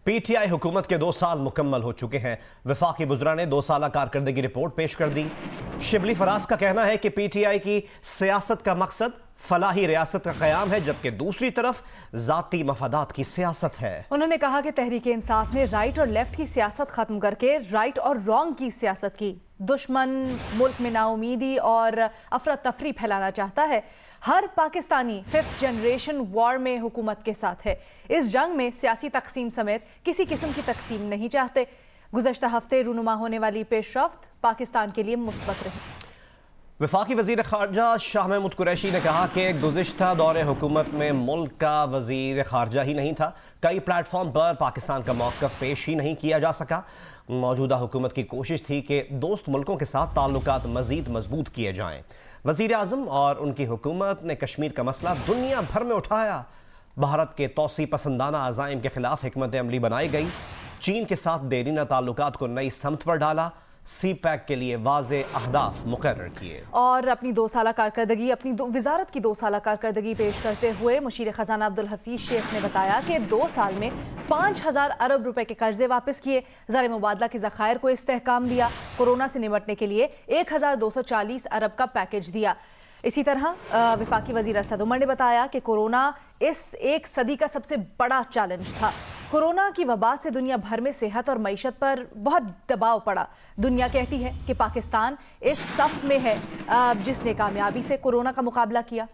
P T I حکومت کے 2 سال مکمل ہو چکے ہیں۔ وفاقی وزراء نے 2 سالہ کارکردگی رپورٹ پیش کر دی۔ شبلی فراز کا کہنا ہے کہ پی ٹی آئی کی سیاست کا مقصد فلاحی ریاست کا قیام ہے، جبکہ دوسری طرف ذاتی مفادات کی سیاست ہے۔ انہوں نے کہا کہ تحریک انصاف نے رائٹ اور لیفٹ کی سیاست ختم کر کے رائٹ اور رانگ کی سیاست کی۔ دشمن ملک میں ناامیدی اور افراتفری پھیلانا چاہتا ہے۔ ہر پاکستانی 5th جنریشن وار میں حکومت کے ساتھ ہے۔ اس جنگ میں سیاسی تقسیم سمیت کسی قسم کی تقسیم نہیں چاہتے۔ گزشتہ ہفتے رونما ہونے والی پیش رفت پاکستان کے لیے مثبت رہی۔ وفاقی وزیر خارجہ شاہ محمود قریشی نے کہا کہ گزشتہ دور حکومت میں ملک کا وزیر خارجہ ہی نہیں تھا، کئی پلیٹ فارم پر پاکستان کا موقف پیش ہی نہیں کیا جا سکا۔ موجودہ حکومت کی کوشش تھی کہ دوست ملکوں کے ساتھ تعلقات مزید مضبوط کیے جائیں۔ وزیر اعظم اور ان کی حکومت نے کشمیر کا مسئلہ دنیا بھر میں اٹھایا۔ بھارت کے توسیع پسندانہ عزائم کے خلاف حکمت عملی بنائی گئی۔ چین کے ساتھ دیرینہ تعلقات کو نئی سمت پر ڈالا۔ سی پیک کے لیے واضح اہداف مقرر کیے۔ اور اپنی 2 سالہ کارکردگی وزارت کی 2 سالہ کارکردگی پیش کرتے ہوئے مشیر خزانہ عبدالحفیظ شیخ نے بتایا کہ 2 سال میں 5000 ارب روپے کے قرضے واپس کیے، زر مبادلہ کے ذخائر کو استحکام دیا، کورونا سے نمٹنے کے لیے 1240 ارب کا پیکج دیا۔ اسی طرح وفاقی وزیر اسد عمر نے بتایا کہ کورونا اس 1 صدی کا سب سے بڑا چیلنج تھا۔ کورونا کی وبا سے دنیا بھر میں صحت اور معیشت پر بہت دباؤ پڑا۔ دنیا کہتی ہے کہ پاکستان اس صف میں ہے جس نے کامیابی سے کورونا کا مقابلہ کیا۔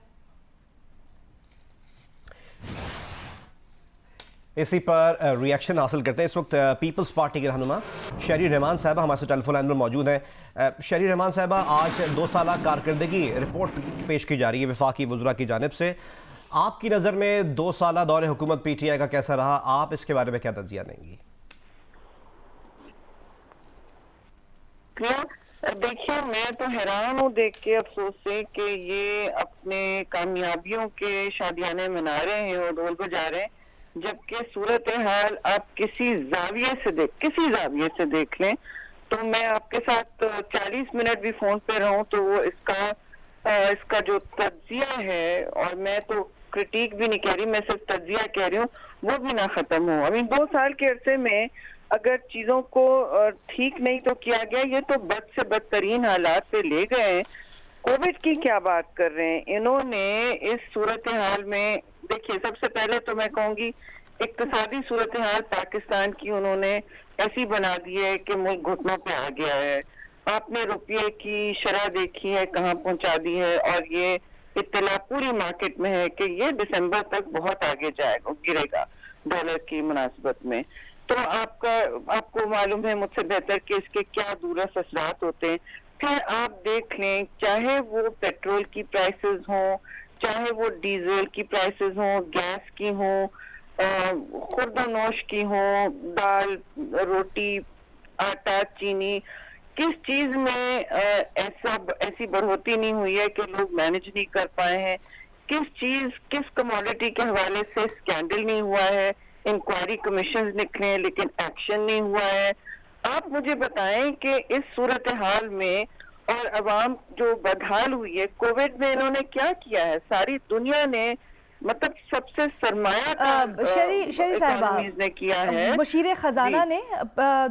اسی پر ریاکشن حاصل کرتے ہیں۔ اس وقت پیپلز پارٹی کے رہنما شہری رحمان صاحبہ ہمارے سے ٹیلی فون لائن پر موجود ہیں۔ شہری رحمان صاحبہ، آج 2 سالہ کارکردگی رپورٹ پیش کی جا رہی ہے وفاقی وزراء کی جانب سے۔ آپ کی نظر میں 2 سالہ دور حکومت پی ٹی آئی کا کیسا رہا؟ آپ اس کے بارے میں کیا تجزیہ دیں گی؟ دیکھیے، میں تو حیران ہوں دیکھ کے، افسوس سے، کہ یہ اپنے کامیابیوں کے شادیانے منا رہے ہیں اور ڈول بجا رہے ہیں، جبکہ صورتحال آپ کسی زاویے سے دیکھ لیں تو میں آپ کے ساتھ 40 منٹ بھی فون پہ رہوں تو وہ اس کا جو تجزیہ ہے، اور میں تو کرٹیک بھی نہیں کہہ رہی، میں صرف تجزیہ کہہ رہی ہوں، وہ بھی نہ ختم ہو۔ ابھی 2 سال کے عرصے میں اگر چیزوں کو ٹھیک نہیں تو کیا گیا، یہ تو بد سے بدترین حالات پہ لے گئے ہیں۔ کووڈ کی کیا بات کر رہے ہیں انہوں نے اس صورتحال میں؟ دیکھیے، سب سے پہلے تو میں کہوں گی اقتصادی صورتحال پاکستان کی انہوں نے ایسی بنا دی ہے کہ ملک گھٹنوں پہ آ گیا ہے۔ آپ نے روپیے کی شرح دیکھی ہے کہاں پہنچا دی ہے، اور یہ اطلاع پوری مارکیٹ میں ہے کہ یہ دسمبر تک بہت آگے گرے گا ڈالر کی مناسبت میں۔ تو آپ کو معلوم ہے مجھ سے بہتر کہ اس کے کیا دورس اثرات ہوتے ہیں۔ پھر آپ دیکھ لیں، چاہے وہ پیٹرول کی پرائسز ہوں، چاہے وہ ڈیزل کی پرائسز ہوں، گیس کی ہوں، خورد و نوش کی ہوں، دال، روٹی، آٹا، چینی، کس چیز میں ایسی بڑھوتری نہیں ہوئی ہے کہ لوگ مینج نہیں کر پائے ہیں؟ کس کموڈٹی کے حوالے سے سکینڈل نہیں ہوا ہے؟ انکوائری کمیشنز نکلے ہیں لیکن ایکشن نہیں ہوا ہے۔ آپ مجھے بتائیں کہ اس صورتحال میں اور عوام جو بدحال ہوئی ہے، کووڈ میں انہوں نے کیا کیا ہے؟ ساری دنیا نے، مطلب سب سے سرمایہ شری صاحبہ نے کیا ہے۔ مشیر خزانہ نے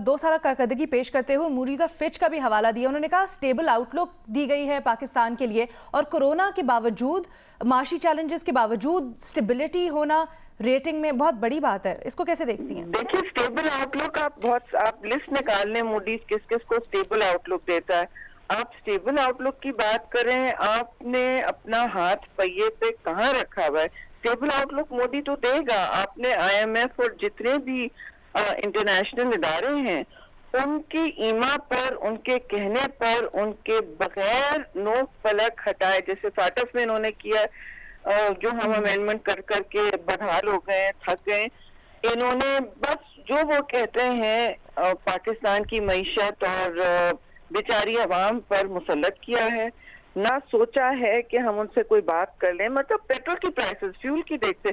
2 سالہ کارکردگی پیش کرتے ہوئے موڈیز اور فچ کا بھی حوالہ دیا۔ انہوں نے کہا سٹیبل آؤٹ لک دی گئی ہے پاکستان کے لیے، اور کورونا کے باوجود، معاشی چیلنجز کے باوجود سٹیبلٹی ہونا ریٹنگ میں بہت بڑی بات ہے۔ اس کو کیسے دیکھتی ہیں؟ دیکھیے، سٹیبل آؤٹ لک آپ لسٹ نکال لیں، موڈیز کس کس کو سٹیبل آؤٹ لک دیتا ہے۔ آپ سٹیبل آؤٹ لک کی بات کر رہے ہیں، آپ نے اپنا ہاتھ پہیے پہ کہاں رکھا ہوا ہے؟ سٹیبل آؤٹ لک مودی تو دے گا۔ آپ نے آئی ایم ایف اور جتنے بھی انٹرنیشنل ادارے ہیں، ان کی ایما پر، ان کے کہنے پر، ان کے بغیر نوک پلک ہٹائے، جیسے فاٹف میں انہوں نے کیا، جو ہم امینڈمنٹ کر کے بدحال ہو گئے، تھک گئے، انہوں نے بس جو وہ کہتے ہیں پاکستان کی معیشت اور بیچاری عوام پر مسلط کیا ہے۔ نہ سوچا ہے کہ ہم ان سے کوئی بات کر لیں۔ مطلب پیٹرول کی پرائسز، فیول کی دیکھتے،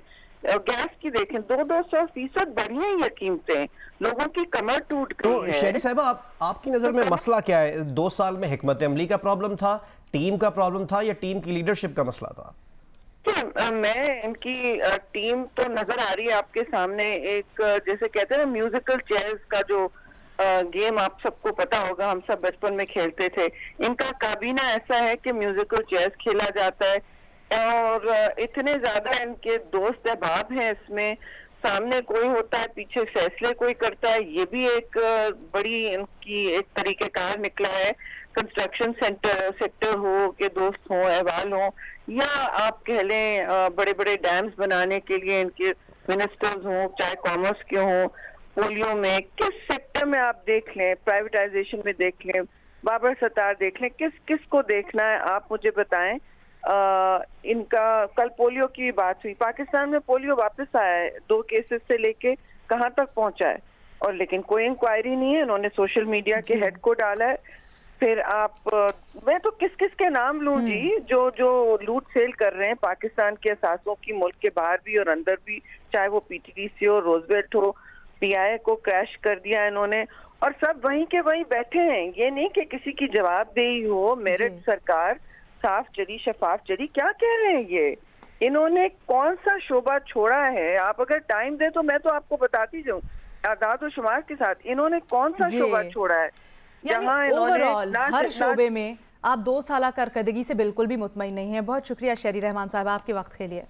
گیس کی دیکھیں، 200% بڑھی ہیں یہ قیمتیں، لوگوں کی کمر ٹوٹ گئی ہے۔ تو شہری صاحبہ، آپ کی نظر میں مسئلہ کیا ہے؟ 2 سال میں حکمت عملی کا پرابلم تھا، ٹیم کا پرابلم تھا، یا ٹیم کی لیڈرشپ کا مسئلہ تھا؟ मैं इनकी टीम तो नजर आ रही है आपके सामने, एक जैसे कहते हैं ना म्यूजिकल चेयर्स का जो गेम आप सबको पता होगा, हम सब बचपन में खेलते थे। इनका काबीना ऐसा है कि म्यूजिकल चेयर्स खेला जाता है और इतने ज्यादा इनके दोस्त अहबाब हैं इसमें, सामने कोई होता है, पीछे फैसले कोई करता है। ये भी एक बड़ी इनकी एक तरीकेकार निकला है। कंस्ट्रक्शन सेक्टर हो के दोस्त हों, अहवाल हों, या आप कह लें बड़े बड़े डैम्स बनाने के लिए इनके मिनिस्टर्स हों, चाहे कॉमर्स के हों, पोलियो में, किस सेक्टर में आप देख लें, प्राइवेटाइजेशन में देख लें, बाबर सत्तार देख लें, किस को देखना है आप मुझे बताएं। इनका कल पोलियो की बात हुई, पाकिस्तान में पोलियो वापस आया है, 2 केसेस से लेके कहां तक पहुंचा है, और लेकिन कोई इंक्वायरी नहीं है। इन्होंने सोशल मीडिया के हेड को डाला है। फिर आप मैं तो किस के नाम लूं जी, जो लूट सेल कर रहे हैं पाकिस्तान के असासों की, मुल्क के बाहर भी और अंदर भी, चाहे वो पीटीडीसी हो, रोजवेल्ट हो, पीआईए को क्रैश कर दिया इन्होंने, और सब वहीं के वहीं बैठे हैं। ये नहीं कि किसी की जवाबदेही हो, मेरिट सरकार साफ चली, शफाफ चली, क्या कह रहे हैं ये? इन्होंने कौन सा शोबा छोड़ा है? आप अगर टाइम दे तो मैं तो आपको बताती जाऊं आदाद और शुमार के साथ, इन्होंने कौन सा शोबा छोड़ा है जहां ओवरऑल हर शोबे में आप 2 साल कारकर्दगी से बिल्कुल भी मुतमईन नहीं है। बहुत शुक्रिया शहरी रहमान साहब आपके वक्त के लिए।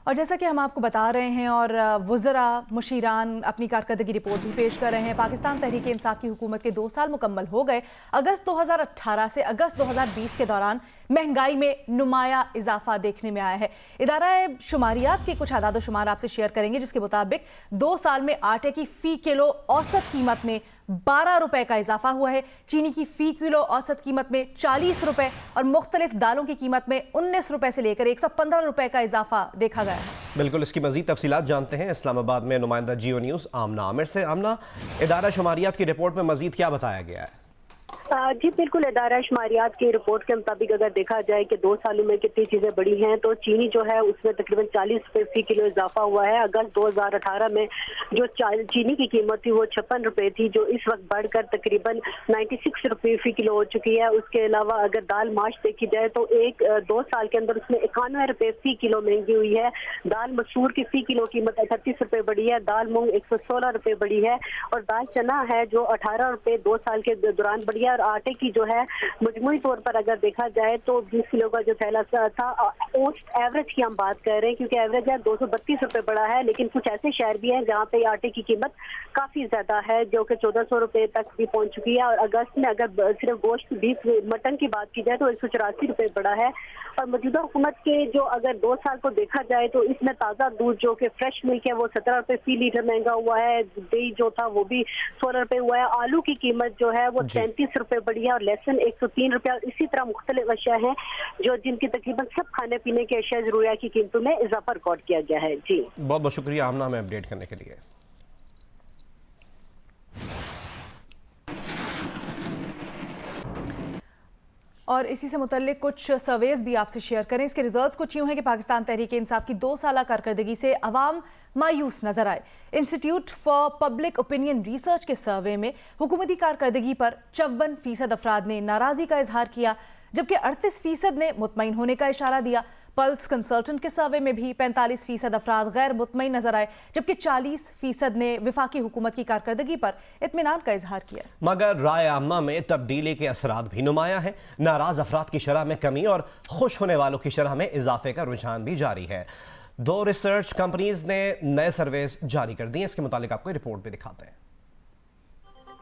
और जैसा कि हम आपको बता रहे हैं और वज़रा मुशीरान अपनी कारकर्दगी रिपोर्ट भी पेश कर रहे हैं, पाकिस्तान तहरीक इंसाफ की हुकूमत के 2 साल मुकम्मल हो गए। अगस्त 2018 से अगस्त 2020 के दौरान महंगाई में नुमाया इजाफा देखने में आया है। इदारा शुमारियात के कुछ आदाद शुमार आपसे शेयर करेंगे, जिसके मुताबिक 2 साल में आटे की फ़ी किलो औसत कीमत में 12 रुपए का इजाफा हुआ है, चीनी की फ़ी किलो औसत कीमत में 40 रुपए और मुख्तलिफ दालों की कीमत में 19 रुपए से लेकर 115 रुपए का इजाफा देखा गया है। बिल्कुल, इसकी मजीद तफसीलात जानते हैं इस्लामाबाद में नुमाइंदा जियो न्यूज़ आमना आमिर से। आमना, इदारा शुमारियात की रिपोर्ट में मजीद क्या बताया गया है? जी बिल्कुल, इदारा शुमारियात की रिपोर्ट के मुताबिक अगर देखा जाए कि 2 सालों में कितनी चीजें बढ़ी हैं, तो चीनी जो है उसमें तकरीबन 40 रुपए फी किलो इजाफा हुआ है। अगस्त 2018 में जो चीनी की कीमत थी वो 56 रुपए थी, जो इस वक्त बढ़कर तकरीबन 96 रुपए फी किलो हो चुकी है। उसके अलावा अगर दाल माश देखी जाए तो 2 साल के अंदर उसमें 91 रुपए फी किलो महंगी हुई है। दाल मसूर की फी किलो कीमत 38 रुपए बढ़ी है, दाल मूंग 116 रुपए बढ़ी है, और दाल चना है जो 18 रुपए 2 साल के दौरान बढ़ी है। और आटे की जो है मजमूई तौर पर अगर देखा जाए तो 20 किलो का जो थैला था, एवरेज की हम बात कर रहे हैं क्योंकि एवरेज है 232 रुपए बढ़ा है, लेकिन कुछ ऐसे शहर भी हैं जहाँ पे आटे की कीमत काफी ज्यादा है जो कि 1400 रुपए तक भी पहुंच चुकी है। और अगस्त में अगर सिर्फ गोश्त बीफ मटन की बात की जाए तो 184 रुपए बढ़ा है। और मौजूदा हुकूमत के जो अगर 2 साल को देखा जाए तो इसमें ताज़ा दूध जो कि फ्रेश मिल्क है वो 17 रुपए फी लीटर महंगा हुआ है, दही जो था वो भी 16 रुपए हुआ है, आलू की कीमत जो है वो 33 रुपए बढ़ी है, और लहसुन 103 रुपए, और इसी तरह मुख्तलिफ अशिया हैं जो जिनकी तकरीबन सब खाने पीने के अशिया जरूरिया की कीमतों में इजाफा रिकॉर्ड किया गया है। जी बहुत बहुत शुक्रिया आमना हमें अपडेट करने के लिए। और इसी से मुतल्लिक कुछ सर्वेज भी आपसे शेयर करें। इसके रिजल्ट्स कुछ यूं हैं कि पाकिस्तान तहरीक इंसाफ की 2 साल कारकर्दगी से अवाम मायूस नजर आए। Institute for public opinion research के सर्वे में हुकूमती कारकर्दगी पर 54% अफराद ने नाराजगी का इजहार किया, जबकि 38% ने मुतमईन होने का इशारा दिया। पल्स कंसल्टेंट के सर्वे में भी 45% अफराद गैर मुतमईन नजर आए, जबकि 40% ने विफाकी हुकूमत की कारकर्दगी पर इत्मीनान का इजहार किया। मगर राय आम्मा में तब्दीली के असरात भी नुमाया है। नाराज अफराद की शरह में कमी और खुश होने वालों की शरह में इजाफे का रुझान भी जारी है। 2 रिसर्च कंपनीज ने नए सर्वेज जारी कर दिए, इसके मुतालिक आपको रिपोर्ट भी दिखाते हैं।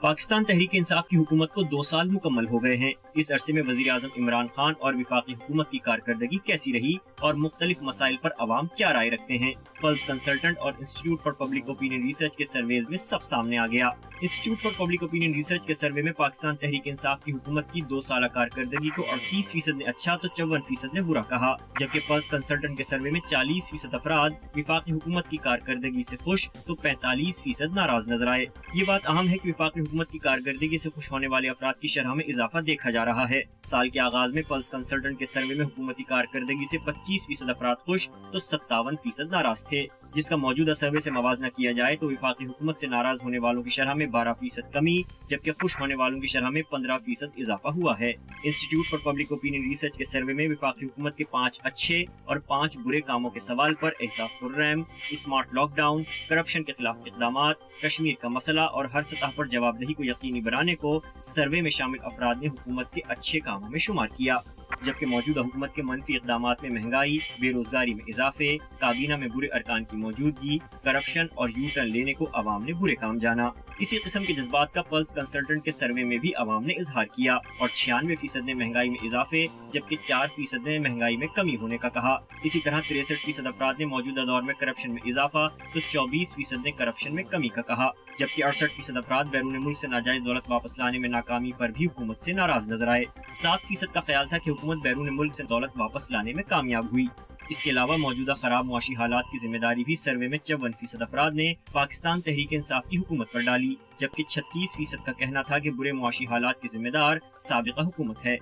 पाकिस्तान तहरीक इंसाफ की हुकूमत को 2 साल मुकम्मल हो गए हैं। इस अरसे में वज़ीर आज़म इमरान खान और विफाकी हुकूमत की कारकर्दगी कैसी रही और मुख्तलिफ मसाइल पर अवाम क्या राय रखते हैं, पल्स कंसल्टेंट और institute for public opinion research के सर्वेज में सब सामने आ गया। Institute for public opinion research के सर्वे में पाकिस्तान तहरीक इंसाफ की हुकूमत की 2 साल कारकर्दगी को 38% ने अच्छा तो 54% ने बुरा कहा, जबकि पल्स कंसल्टेंट के सर्वे में 40% अफराद विफाकी हुकूमत की कारकर्दगी से खुश तो 45% नाराज नजर आए। ये बात अहम है कि विफाकी हुकूमत की कारकर्दगी से खुश होने वाले अफराद की शरह में इजाफा देखा जा रहा है। साल के आगाज में पल्स कंसल्टेंट के सर्वे में हुकूमती कारकर्दगी से 25% अफराद खुश तो 57% नाराज थे, जिसका मौजूदा सर्वे से मवाजना किया जाए तो वफाकी हुकूमत से नाराज होने वालों की शरह में 12% कमी जबकि खुश होने वालों की शरह में 15% इजाफा हुआ है। Institute for public opinion research के सर्वे में वफाकी हुकूमत के 5 अच्छे और 5 बुरे कामों के सवाल पर एहसास खुर्रम, स्मार्ट लॉकडाउन, करप्शन के खिलाफ इक़दामात, कश्मीर का मसला और हर सतह पर जवाबदेही को यकीनी बनाने को सर्वे में शामिल अफराद ने हुकूमत के अच्छे कामों में शुमार किया, जबकि मौजूदा हुकूमत के मनफी इक़दामात में महंगाई, बेरोजगारी में इजाफे, काबीना में बुरे अरकान की मौजूदगी, करप्शन और यू टर्न लेने को अवाम ने बुरे काम जाना। इसी किस्म के जज्बात का पल्स कंसल्टेंट के सर्वे में भी अवाम ने इजहार किया और 96% ने महंगाई में इजाफे जबकि 4% ने महंगाई में कमी होने का कहा। इसी तरह 63% अफराद ने मौजूदा दौर में करप्शन में इजाफा तो 24% ने करप्शन में कमी का कहा, जबकि 68% अफराद बैरून मुल्क से नाजायज दौलत वापस लाने में नाकामी पर भी हुकूमत से नाराज नजर आए। 7% का ख्याल था कि हुकूमत बैरून मुल्क से दौलत वापस लाने में कामयाब हुई। इसके अलावा मौजूदा खराब मुआशी हालात की जिम्मेदारी भी सर्वे में 54% अफराद ने पाकिस्तान तहरीक इंसाफ की हुकूमत पर डाली, जबकि 36% का कहना था कि बुरे मुआशी हालात की जिम्मेदार साबिका हुकूमत है।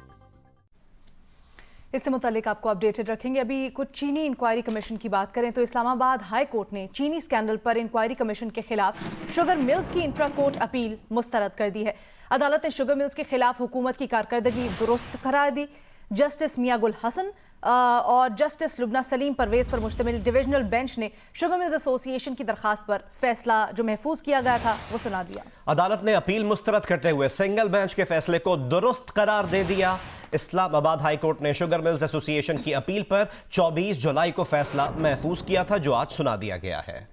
इससे मुतालिक आपको अपडेटेड रखेंगे। अभी कुछ चीनी इंक्वायरी कमीशन की बात करें तो इस्लामाबाद हाई कोर्ट ने चीनी स्कैंडल पर इंक्वायरी कमीशन के खिलाफ शुगर मिल्स की इंट्रा कोर्ट अपील मुस्तरद कर दी है। अदालत ने शुगर मिल्स के खिलाफ हुकूमत की कारकर्दगी दुरुस्त करार दी। जस्टिस मियां गुल हसन और जस्टिस लुबना सलीम परवेज पर मुश्तमिल डिविजनल बेंच ने शुगर मिल्स एसोसिएशन की दरखास्त पर फैसला जो महफूज किया गया था वो सुना दिया। अदालत ने अपील मुस्तरद करते हुए सिंगल बेंच के फैसले को दुरुस्त करार दे दिया। इस्लामाबाद हाई कोर्ट ने शुगर मिल्स एसोसिएशन की अपील पर 24 जुलाई को फैसला महफूज किया था जो आज सुना दिया गया है।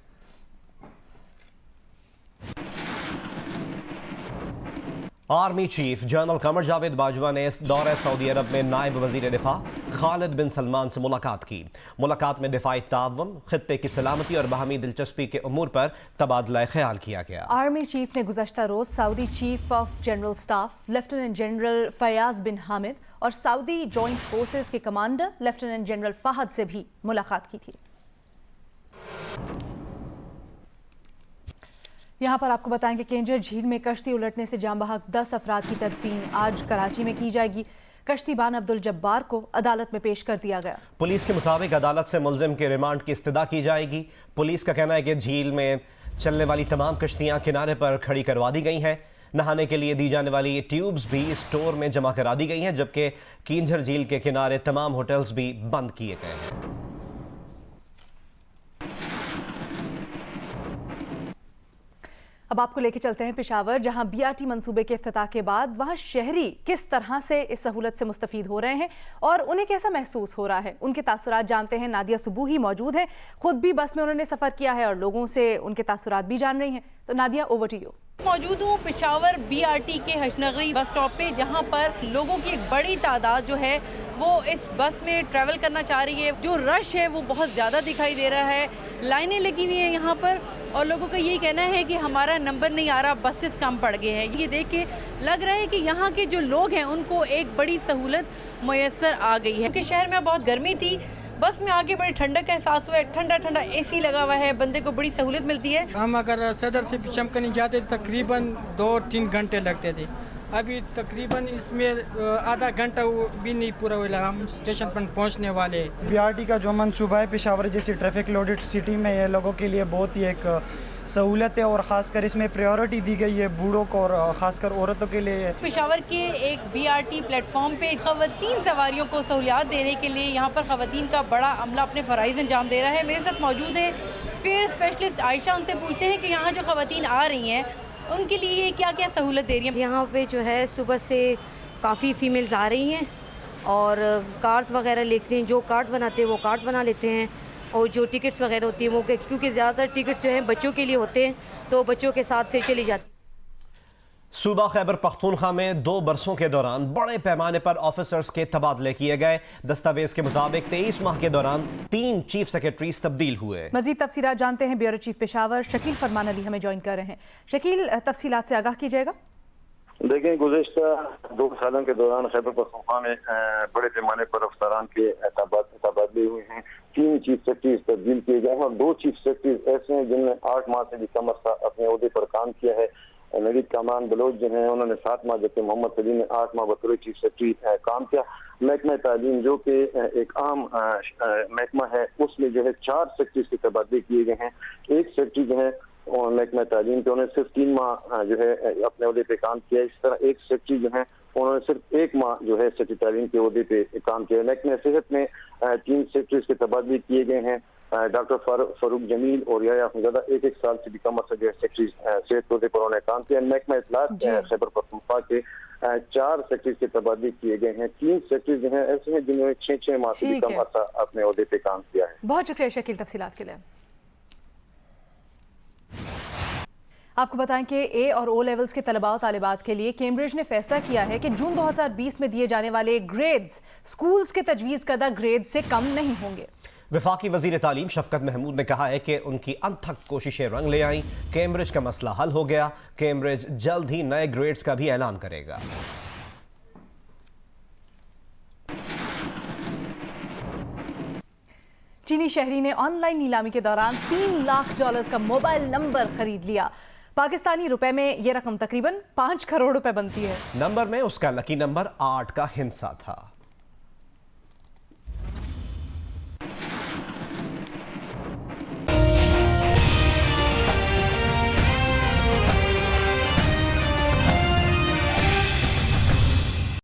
Army chief general Qamar Javed Bajwa ने इस दौरे सऊदी अरब में नायब वजीर दिफा खालिद बिन सलमान से मुलाकात की। मुलाकात में दिफाई ताउन, खित्ते की सलामती और बाहमी दिलचस्पी के उमूर पर तबादला ख्याल किया गया। आर्मी चीफ ने गुज़श्ता रोज Saudi chief of general staff lieutenant general Fayaz bin Hamid और सऊदी जॉइंट फोर्सेस के कमांडर लेफ्टिनेंट जनरल फहद से भी मुलाकात की थी। यहाँ पर आपको बताएं कि केंजर झील में कश्ती उलटने से जाम बहक 10 अफराद की तदफीन आज कराची में की जाएगी। कश्तीबान अब्दुल जब्बार को अदालत में पेश कर दिया गया। पुलिस के मुताबिक अदालत से मुलजिम के रिमांड की इस्तदा की जाएगी। पुलिस का कहना है कि झील में चलने वाली तमाम कश्तियाँ किनारे पर खड़ी करवा दी गई हैं। नहाने के लिए दी जाने वाली ट्यूब्स भी स्टोर में जमा करा दी गई हैं, जबकि केंजर झील के किनारे तमाम होटल्स भी बंद किए गए हैं। अब आपको लेके चलते हैं पेशावर, जहां बीआरटी मंसूबे के इफ्तिताह के बाद वहां शहरी किस तरह से इस सहूलत से मुस्तफीद हो रहे हैं और उन्हें कैसा महसूस हो रहा है, उनके तासुरात जानते हैं। नादिया सुबूही मौजूद है, खुद भी बस में उन्होंने सफ़र किया है और लोगों से उनके तासुरात भी जान रही हैं। तो नादिया, ओवर टू यू। मौजूद हूँ पेशावर बीआरटी के हशनगरी बस स्टॉप पे, जहाँ पर लोगों की एक बड़ी तादाद जो है वो इस बस में ट्रैवल करना चाह रही है। जो रश है वो बहुत ज़्यादा दिखाई दे रहा है, लाइनें लगी हुई हैं यहाँ पर और लोगों का यही कहना है कि हमारा नंबर नहीं आ रहा, बसेस कम पड़ गए हैं। ये देख के लग रहा है कि यहाँ के जो लोग हैं उनको एक बड़ी सहूलत मैसर आ गई है, क्योंकि शहर में बहुत गर्मी थी, बस में आके बड़ी ठंडक का एहसास हुआ है। ठंडा ठंडा एसी लगा हुआ है, बंदे को बड़ी सहूलत मिलती है। हम अगर सदर से चमकनी जाते थे तकरीबन 2-3 घंटे लगते थे, अभी तकरीबन इसमें आधा घंटा भी नहीं पूरा हुआ, हम स्टेशन पर पहुंचने वाले। बीआरटी का जो मंसूबा है पेशावर जैसी ट्रैफिक लोडेड सिटी में ये लोगों के लिए बहुत ही एक सहूलत है और ख़ासकर इसमें प्रायोरिटी दी गई है बूढ़ों को और ख़ासकर औरतों के लिए। पेशावर के एक बीआरटी प्लेटफॉर्म पे ख़वातीन सवारियों को सहूलियात देने के लिए यहाँ पर ख़वातीन का बड़ा अमला अपने फ़राइज़ अंजाम दे रहा है। मेरे साथ मौजूद है फेयर स्पेशलिस्ट आयशा, उनसे पूछते हैं कि यहाँ जो ख़वातीन आ रही हैं उनके लिए क्या क्या सहूलत दे रही हैं। यहाँ पे जो है सुबह से काफ़ी फ़ीमेल्स आ रही हैं और कार्ड्स वगैरह लेते हैं, जो कार्ड्स बनाते हैं वो कार्ड्स बना लेते हैं और जो टिकट्स वगैरह होती है वो, क्योंकि ज़्यादातर टिकट्स जो हैं बच्चों के लिए होते हैं तो बच्चों के साथ फिर चली जाती। सूबा खैबर पख्तूनख्वा में 2 बरसों के दौरान बड़े पैमाने पर ऑफिसर्स के तबादले किए गए। दस्तावेज के मुताबिक 23 माह के दौरान 3 चीफ सेक्रेटरीज तब्दील हुए। मजीद तफसीलात जानते हैं ब्यूरो चीफ पेशावर शकील फरमान अली हमें ज्वाइन कर रहे हैं। शकील, तफसीलात से आगाह कीजिएगा। देखिए, गुज़श्ता 2 सालों के दौरान खैबर पख्तूनख्वा में बड़े पैमाने पर अफसरान के तबादले हुए हैं। 3 चीफ सेक्रेटरीज तब्दील किए गए हैं और 2 चीफ सेक्रेटरीज ऐसे हैं जिनने 8 माह से भी कम अरसा अपने ओहदे पर काम किया है। नवीद कामरान बलोच जो हैं उन्होंने 7 माह, जबकि मोहम्मद सलीम ने 8 माह बतौर चीफ सेक्रेटरी काम किया। महकमा तालीम जो कि एक आम महकमा है, उसमें जो है 4 सेक्रेटरी के तबादले किए गए हैं। एक सेक्रेटरी जो है महकमा तालीम के उन्होंने सिर्फ 3 माह जो है अपने ओहदे पे काम किया। इस तरह एक सेक्रेटरी जो है उन्होंने सिर्फ 1 माह जो है सेक्रेटरी तालीम के ओहदे पे काम किया। महकमा सेहत में 3 सेक्रेटरी के तबादले किए गए हैं। डॉक्टर फारूक जमील और याया अहमदजादा 1 साल से भी कम अर्सा जो है सेक्रेटरी सेहत के ओहदे पर उन्होंने काम किया। महकमा इत्तलात खैबर पख्तूनख्वा के 4 सेक्रेटरी के तबादले किए गए हैं। 3 सेक्रेटरी जो हैं ऐसे हैं जिन्होंने 6 माह से भी कम अर्सा अपने ओहदे पे काम किया है। बहुत शुक्रिया शकील तफसीलात के लिए। आपको बताएं कि ए और ओ लेवल्स के तलबा और तालिबात के लिए कैम्ब्रिज ने फैसला किया है कि जून 2020 में दिए जाने वाले ग्रेड्स स्कूल्स के तजवीज़ करदा ग्रेड से कम नहीं होंगे। वफाकी वजीर तालीम शफकत महमूद ने कहा है कि उनकी अनथक कोशिशें रंग ले आईं, कैम्ब्रिज का मसला हल हो गया। कैम्ब्रिज जल्द ही नए ग्रेड्स का भी ऐलान करेगा। चीनी शहरी ने ऑनलाइन नीलामी के दौरान $3 लाख का मोबाइल नंबर खरीद लिया। पाकिस्तानी रुपए में यह रकम तकरीबन 5 करोड़ रुपए बनती है। नंबर में उसका लकी नंबर 8 का हिस्सा था।